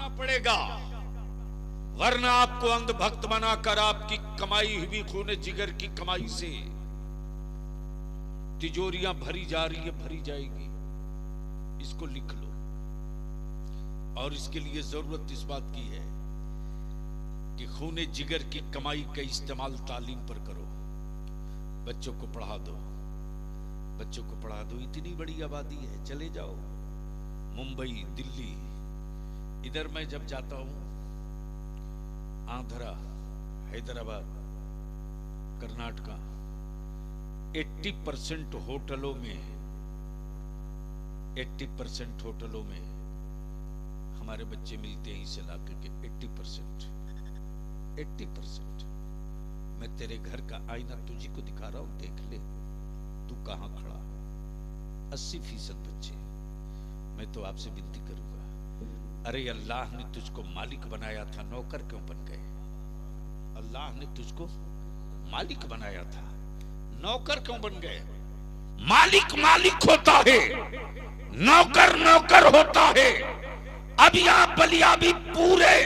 मानना पड़ेगा, वरना आपको अंधभक्त बनाकर आपकी कमाई हुई खूने जिगर की कमाई से तिजोरियां भरी जा रही है, भरी जाएगी। इसको लिख लो। और इसके लिए जरूरत इस बात की है कि खूने जिगर की कमाई का इस्तेमाल तालीम पर करो। बच्चों को पढ़ा दो, बच्चों को पढ़ा दो। इतनी बड़ी आबादी है, चले जाओ मुंबई, दिल्ली। इधर मैं जब जाता हूं, आंध्रा, हैदराबाद, कर्नाटका, 80% होटलों में 80% होटलों में हमारे बच्चे मिलते हैं इसे लाकर के। 80%। मैं तेरे घर का आईना तुझी को दिखा रहा हूं, देख ले तू कहां खड़ा। 80% बच्चे। मैं तो आपसे विनती करूंगा, अरे अल्लाह ने तुझको मालिक बनाया था, नौकर क्यों बन गए? अल्लाह ने तुझको मालिक बनाया था, नौकर क्यों बन गए? मालिक मालिक होता है, नौकर नौकर होता है। अब यहां बलियाबी पूरे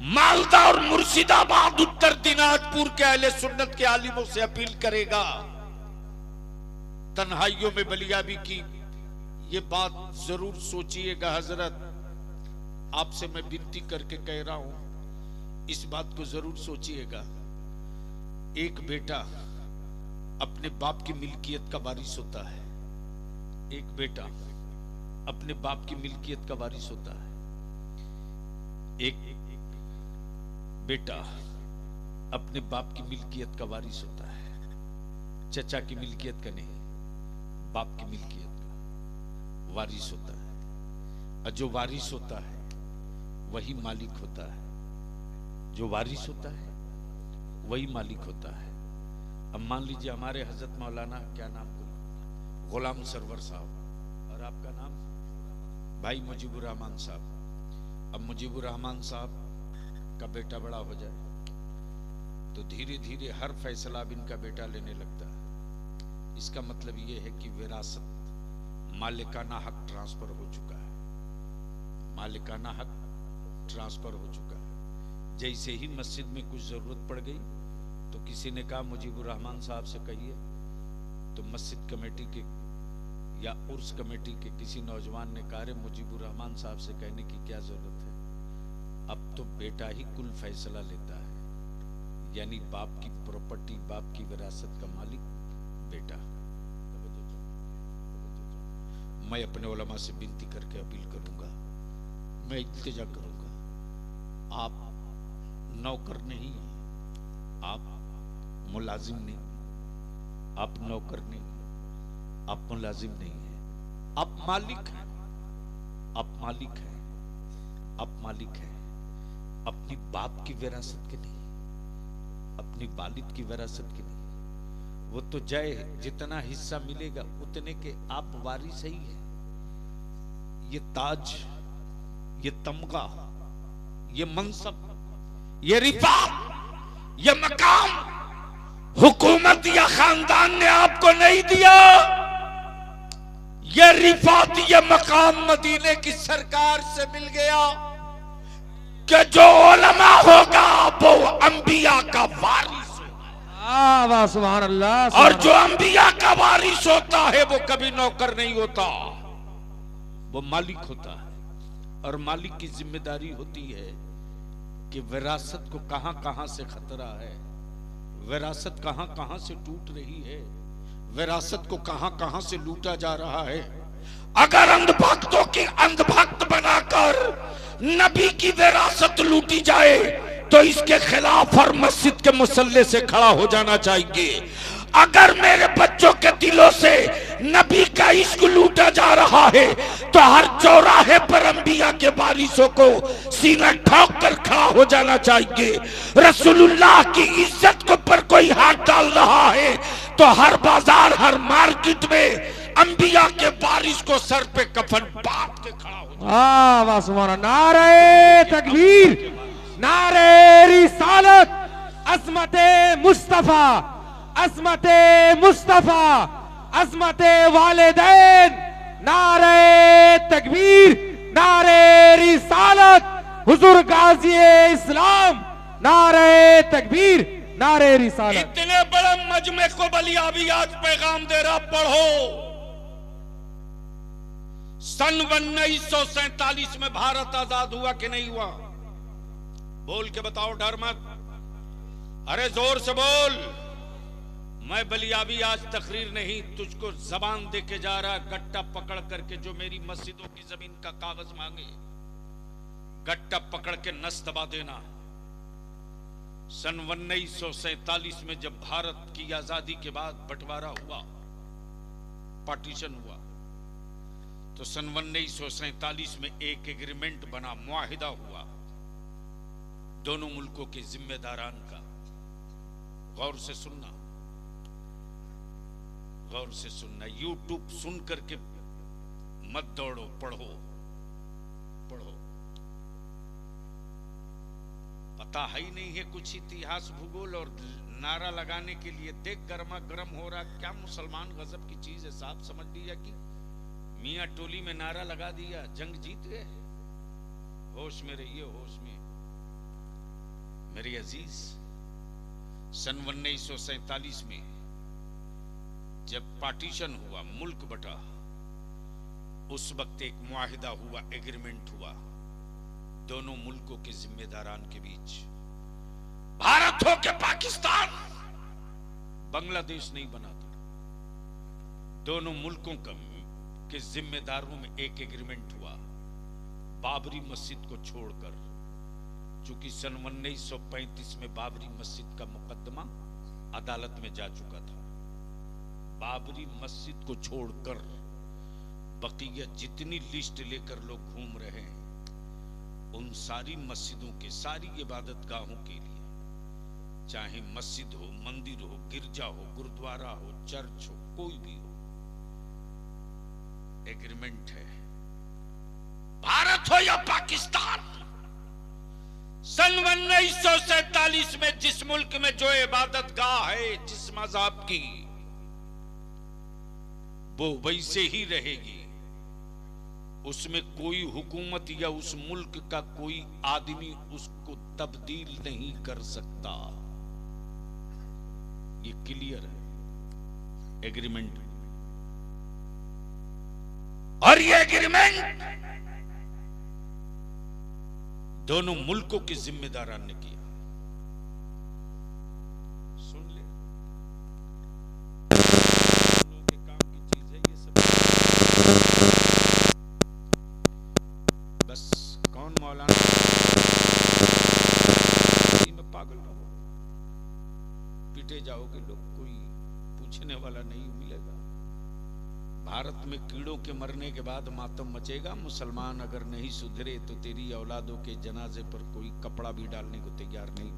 मालदा और मुर्शिदाबाद, उत्तर दिनाजपुर के अहले सुन्नत के आलिमों से अपील करेगा, तन्हाइयों में बलियाबी की ये बात जरूर सोचिएगा। हजरत, आपसे मैं विनती करके कह रहा हूं, इस बात को जरूर सोचिएगा। एक बेटा अपने बाप की मिल्कियत का वारिस होता है, एक बेटा अपने बाप की मिल्कियत का वारिस होता है। एक बेटा अपने बाप की मिल्कियत का वारिस होता है, चचा की मिल्कियत का नहीं, बाप की मिल्कियत का वारिस होता है। और जो वारिस होता है वही मालिक होता है, जो वारिस होता है वही मालिक होता है। अब मान लीजिए हमारे हजरत मौलाना, क्या नाम बोले, गुलाम सरवर साहब, और आपका नाम भाई मुजीबुर रहमान साहब। अब मुजीबुर रहमान साहब का बेटा बड़ा हो जाए तो धीरे धीरे हर फैसला अब इनका बेटा लेने लगता है। इसका मतलब यह है कि विरासत, मालिकाना हक ट्रांसफर हो चुका है, मालिकाना हक ट्रांसफर हो चुका है। जैसे ही मस्जिद में कुछ जरूरत पड़ गई तो किसी ने कहा मुजीबुर रहमान साहब से कहिए, तो मस्जिद कमेटी के या उर्स कमेटी के किसी नौजवान ने कहा, मुजीबुर रहमान साहब से कहने की क्या जरूरत है, अब तो बेटा ही कुल फैसला लेता है। यानी बाप की प्रॉपर्टी, बाप की विरासत का मालिक बेटा। मैं अपने उलमा से विनती करके अपील करूंगा, मैं इल्तिजा करूंगा, आप नौकर नहीं, आप मुलाजिम नहीं, आप नौकर नहीं, आप मुलाजिम नहीं है, आप मालिक हैं, आप मालिक हैं, आप मालिक हैं। अपनी बाप की विरासत के नहीं, अपनी वालिद की विरासत की नहीं। वो तो जाए, जितना हिस्सा मिलेगा उतने के आप वारिस ही हैं। ये ताज, ये तमगा, ये मनसब, ये रिफात, ये मकाम हुकूमत या खानदान ने आपको नहीं दिया। ये रिफात, ये मकाम मदीने की सरकार से मिल गया कि जो उलमा होगा वो अंबिया का वारिस होगा। सुभान अल्लाह। और जो अंबिया का वारिस होता है वो कभी नौकर नहीं होता, वो मालिक होता है। और मालिक की जिम्मेदारी होती है कि विरासत को कहां कहां से खतरा है, विरासत कहां कहां से टूट रही है, विरासत को कहां कहां से लूटा जा रहा है। अगर अंधभक्तों की अंधभक्त बनाकर नबी की विरासत लूटी जाए तो इसके खिलाफ हर मस्जिद के मुसल्ले से खड़ा हो जाना चाहिए। अगर मेरे बच्चों के दिलों से नबी का इश्क लूटा जा रहा है तो हर चौराहे पर अंबिया के वारिसों को सीना ठोक कर खड़ा हो जाना चाहिए। रसूलुल्लाह की इज्जत के ऊपर कोई हाथ डाल रहा है तो हर बाजार, हर मार्केट में अंबिया के वारिस को सर पे कफन बांध के खड़ा हो जाए। नारे तकबीर, नारे रिसालत, अज़मते मुस्तफा, अज़मते मुस्तफा, अज़मते वालिदैन, नारे तकबीर, नारे रिसालत। हुजूर गाजी इस्लाम, नारे तकबीर, नारे रिसालत। इतने बड़े मजमे को बलियाबी आज पैगाम दे रहा, पढ़ो। सन 1947 में भारत आजाद हुआ कि नहीं हुआ? बोल के बताओ, डर मत, अरे जोर से बोल। मैं बलियाबी आज तकरीर नहीं, तुझको जबान दे के जा रहा, गट्टा पकड़ करके जो मेरी मस्जिदों की जमीन का कागज मांगे, गट्टा पकड़ के नस दबा देना। सन 1947 में जब भारत की आजादी के बाद बंटवारा हुआ, पार्टीशन हुआ, तो सन 1947 में एक एग्रीमेंट बना, मुआहिदा हुआ दोनों मुल्कों के जिम्मेदारान का। गौर से सुनना, गौर से सुनना, यूट्यूब सुन करके मत दौड़ो, पढ़ो पढ़ो। पता है ही नहीं है कुछ इतिहास भूगोल, और नारा लगाने के लिए देख गर्मा गर्म हो रहा। क्या मुसलमान गजब की चीज है साहब, समझ लिया कि मियां टोली में नारा लगा दिया, जंग जीत गए। होश में रहिए, होश में मेरे अजीज। सन 1947 में जब पार्टीशन हुआ, मुल्क बटा, उस वक्त एक मुआहिदा हुआ, एग्रीमेंट हुआ दोनों मुल्कों के जिम्मेदारान के बीच। भारत हो के पाकिस्तान, बांग्लादेश नहीं बना था, दोनों मुल्कों के जिम्मेदारों में एक एग्रीमेंट हुआ। बाबरी मस्जिद को छोड़कर, चूंकि सन 1935 में बाबरी मस्जिद का मुकदमा अदालत में जा चुका था, बाबरी मस्जिद को छोड़कर बकिया जितनी लिस्ट लेकर लोग घूम रहे हैं, उन सारी मस्जिदों के, सारी इबादत गाहों के लिए, चाहे मस्जिद हो, मंदिर हो, गिरजा हो, गुरुद्वारा हो, चर्च हो, कोई भी हो, एग्रीमेंट है। भारत हो या पाकिस्तान, सन 1947 में जिस मुल्क में जो इबादत गाह है, जिस मज़हब की, वो वैसे ही रहेगी। उसमें कोई हुकूमत या उस मुल्क का कोई आदमी उसको तब्दील नहीं कर सकता। ये क्लियर है एग्रीमेंट। और ये एग्रीमेंट दोनों मुल्कों के जिम्मेदारान ने किया। सुन ले, लोगों के काम की चीज है ये सब। बस कौन मौलाना में पागल रहो, पीटे जाओगे लोग, कोई पूछने वाला नहीं मिलेगा। भारत में कीड़ों के मरने के बाद मातम मचेगा। मुसलमान अगर नहीं सुधरे तो तेरी औलादों के जनाजे पर कोई कपड़ा भी डालने को तैयार नहीं।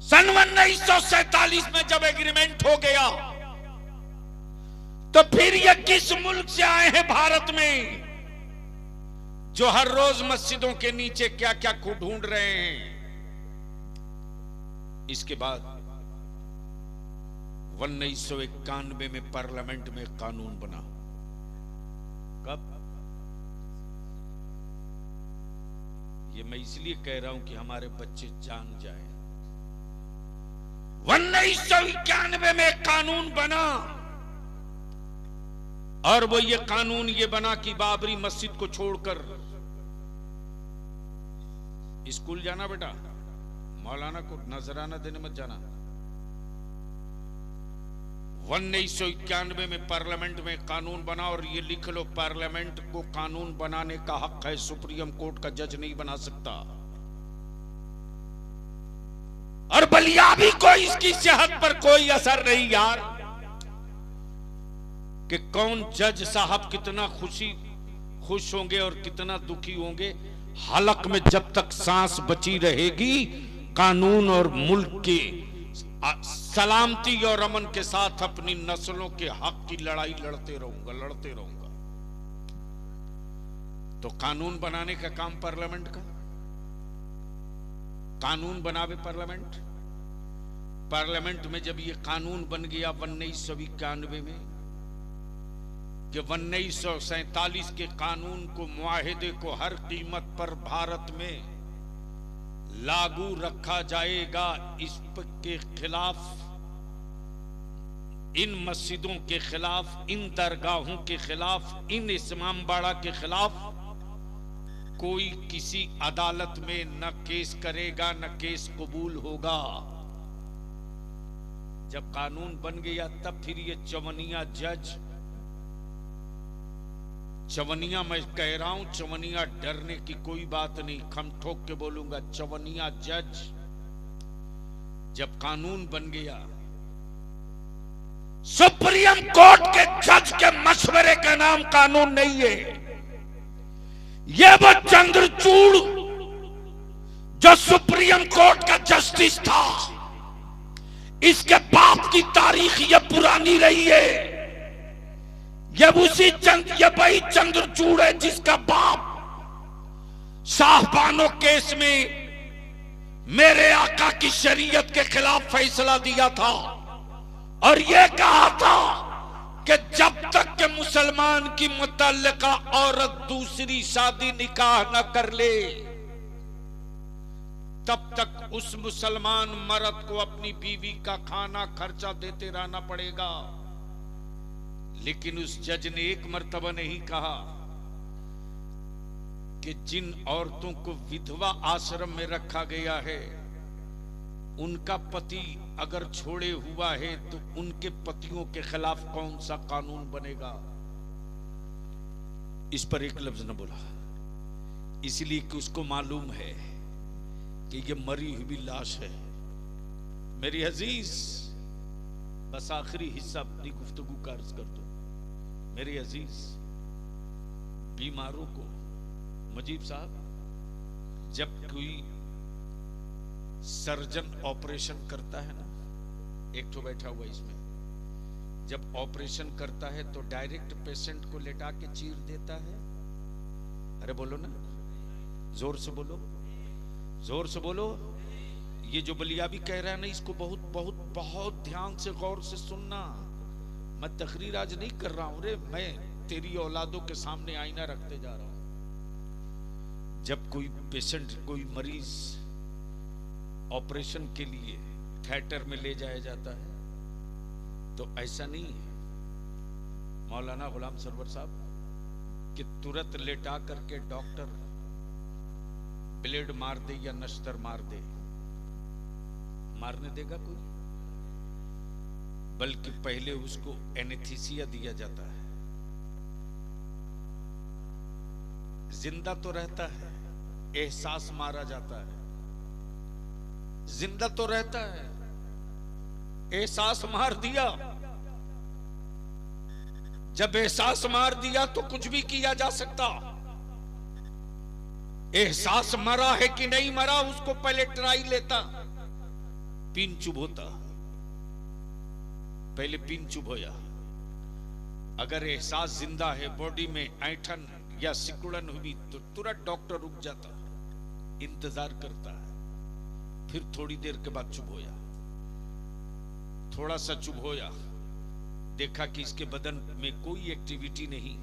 सन 1947 में जब एग्रीमेंट हो गया, तो फिर ये किस मुल्क से आए हैं भारत में, जो हर रोज मस्जिदों के नीचे क्या क्या को ढूंढ रहे हैं। इसके बाद 1991 में पार्लियामेंट में कानून बना। कब? ये मैं इसलिए कह रहा हूं कि हमारे बच्चे जान जाएं। 1991 में कानून बना, और वो ये कानून ये बना कि बाबरी मस्जिद को छोड़कर स्कूल जाना बेटा, मौलाना को नजराना देने मत जाना। 1991 में पार्लियामेंट में कानून बना, और ये लिख लो, पार्लियामेंट को कानून बनाने का हक है, सुप्रीम कोर्ट का जज नहीं बना सकता। और बलियाबी को इसकी सेहत पर कोई असर नहीं यार, कि कौन जज साहब कितना खुश होंगे और कितना दुखी होंगे। हलक में जब तक सांस बची रहेगी, कानून और मुल्क की सलामती और अमन के साथ अपनी नस्लों के हक की लड़ाई लड़ते रहूंगा। तो कानून बनाने का काम पार्लियामेंट का, कानून बनावे पार्लियामेंट। पार्लियामेंट में जब ये कानून बन गया 1991 में, कि 1947 के कानून को, मुआहिदे को हर कीमत पर भारत में लागू रखा जाएगा। इसके खिलाफ, इन मस्जिदों के खिलाफ, इन दरगाहों के खिलाफ, इन इमामबाड़ा के खिलाफ कोई किसी अदालत में न केस करेगा, न केस कबूल होगा। जब कानून बन गया तब फिर ये चवनिया जज, चवनिया मैं कह रहा हूं, चवनिया डरने की कोई बात नहीं, खम ठोक के बोलूंगा, चवनिया जज जब कानून बन गया, सुप्रीम कोर्ट के जज के मशवरे का नाम कानून नहीं है। यह वो चंद्रचूड़ जो सुप्रीम कोर्ट का जस्टिस था, इसके बाप की तारीख यह पुरानी रही है। यह वही चंद्रचूड़ है जिसका बाप शाहबानो केस में मेरे आका की शरीयत के खिलाफ फैसला दिया था और यह कहा था कि जब तक के मुसलमान की मुतल्लिका औरत दूसरी शादी निकाह न कर ले, तब तक उस मुसलमान मर्द को अपनी बीवी का खाना खर्चा देते रहना पड़ेगा। लेकिन उस जज ने एक मर्तबा नहीं कहा कि जिन औरतों को विधवा आश्रम में रखा गया है, उनका पति अगर छोड़े हुआ है तो उनके पतियों के खिलाफ कौन सा कानून बनेगा। इस पर एक लफ्ज न बोला, इसलिए कि उसको मालूम है कि ये मरी हुई लाश है। मेरी अजीज, बस आखिरी हिस्सा अपनी गुफ्तगू का अर्ज कर दो। मेरे अजीज, बीमारों को, मुजीब साहब, जब कोई सर्जन ऑपरेशन करता है ना, एक तो बैठा हुआ इसमें, जब ऑपरेशन करता है तो डायरेक्ट पेशेंट को लेटा के चीर देता है। अरे बोलो ना, जोर से बोलो, जोर से बोलो। ये जो बलियाबी कह रहा है ना, इसको बहुत बहुत बहुत ध्यान से गौर से सुनना। मैं तकरीर आज नहीं कर रहा हूं रे, मैं तेरी औलादों के सामने आईना रखते जा रहा हूं। जब कोई पेशेंट, कोई मरीज ऑपरेशन के लिए थिएटर में ले जाया जाता है तो ऐसा नहीं है मौलाना गुलाम सरवर साहब कि तुरंत लेटा करके डॉक्टर ब्लेड मार दे या नश्तर मार दे। मारने देगा कोई? बल्कि पहले उसको एनेस्थीसिया दिया जाता है। जिंदा तो रहता है, एहसास मारा जाता है। जिंदा तो रहता है, एहसास मार दिया। जब एहसास मार दिया तो कुछ भी किया जा सकता। एहसास मरा है कि नहीं मरा, उसको पहले ट्राई लेता, पिन चुभ होता, पहले पिन चुभ होया। अगर एहसास जिंदा है, बॉडी में ऐंठन या सिकुड़न हुई तो तुरंत डॉक्टर रुक जाता, इंतजार करता है। फिर थोड़ी देर के बाद चुभ होया, थोड़ा सा चुभ होया, देखा कि इसके बदन में कोई एक्टिविटी नहीं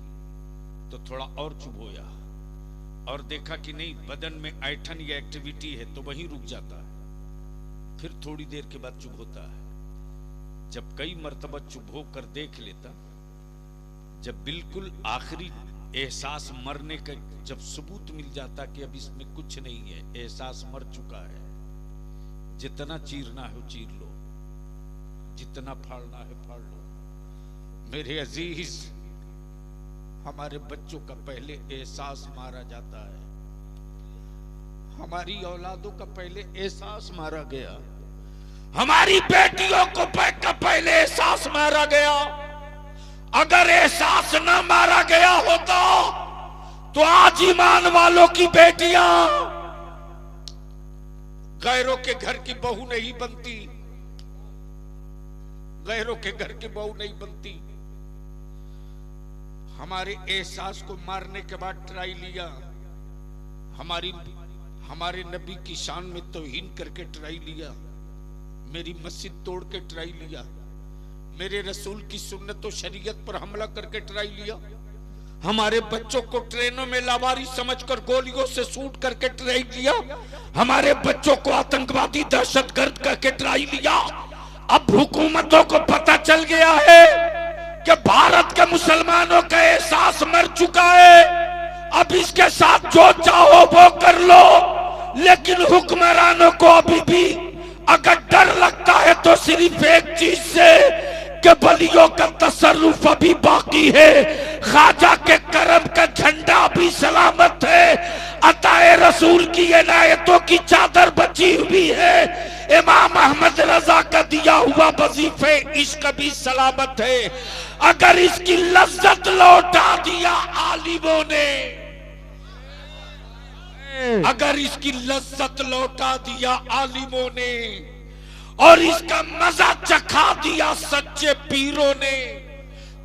तो थोड़ा और चुभ होया, और देखा कि नहीं बदन में ऐंठन या एक्टिविटी है तो वहीं रुक जाता है। फिर थोड़ी देर के बाद चुभ होता है। जब कई मर्तबा चुभ होकर देख लेता, जब बिल्कुल आखिरी एहसास मरने का जब सबूत मिल जाता कि अब इसमें कुछ नहीं है, एहसास मर चुका है, जितना चीरना है वो चीर लो, जितना फाड़ना है फाड़ लो। मेरे अजीज, हमारे बच्चों का पहले एहसास मारा जाता है, हमारी औलादों का पहले एहसास मारा गया, हमारी बेटियों को पहले एहसास मारा गया। अगर एहसास ना मारा गया होता तो आज ईमान वालों की बेटियां गैरों के घर की बहू नहीं बनती, गैरों के घर की बहू नहीं बनती। हमारे एहसास को मारने के बाद ट्राई लिया, हमारे नबी की शान में तौहीन करके ट्राई लिया, मेरी मस्जिद तोड़ के ट्राई लिया, मेरे रसूल की सुन्नत और शरीयत पर हमला करके ट्राई लिया। हमारे बच्चों को ट्रेनों में लावारी समझकर गोलियों से शूट करके ट्राई लिया। हमारे बच्चों को आतंकवादी दहशतगर्द करके ट्राई लिया। अब हुकूमतों को पता चल गया है कि भारत के मुसलमानों का एहसास मर चुका है। अब इसके साथ जो चाहो वो कर लो, लेकिन हुक्मरानों को अभी भी अगर डर लगता है तो सिर्फ एक चीज से कि बलियों का तसर्रुफ अभी बाकी है, ख्वाजा के करम का झंडा भी सलामत है, अताए रसूल की इनायतों की चादर बची हुई है, इमाम अहमद रजा का दिया हुआ वजीफे इश्क भी सलामत है। अगर इसकी लज्जत लौटा दिया आलिमों ने, अगर इसकी लज्जत लौटा दिया आलिमों ने और इसका मजा चखा दिया सच्चे पीरों ने,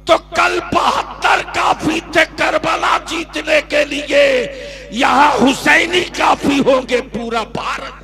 तो कल 72 काफी थे करबला जीतने के लिए, यहां हुसैनी काफी होंगे पूरा भारत।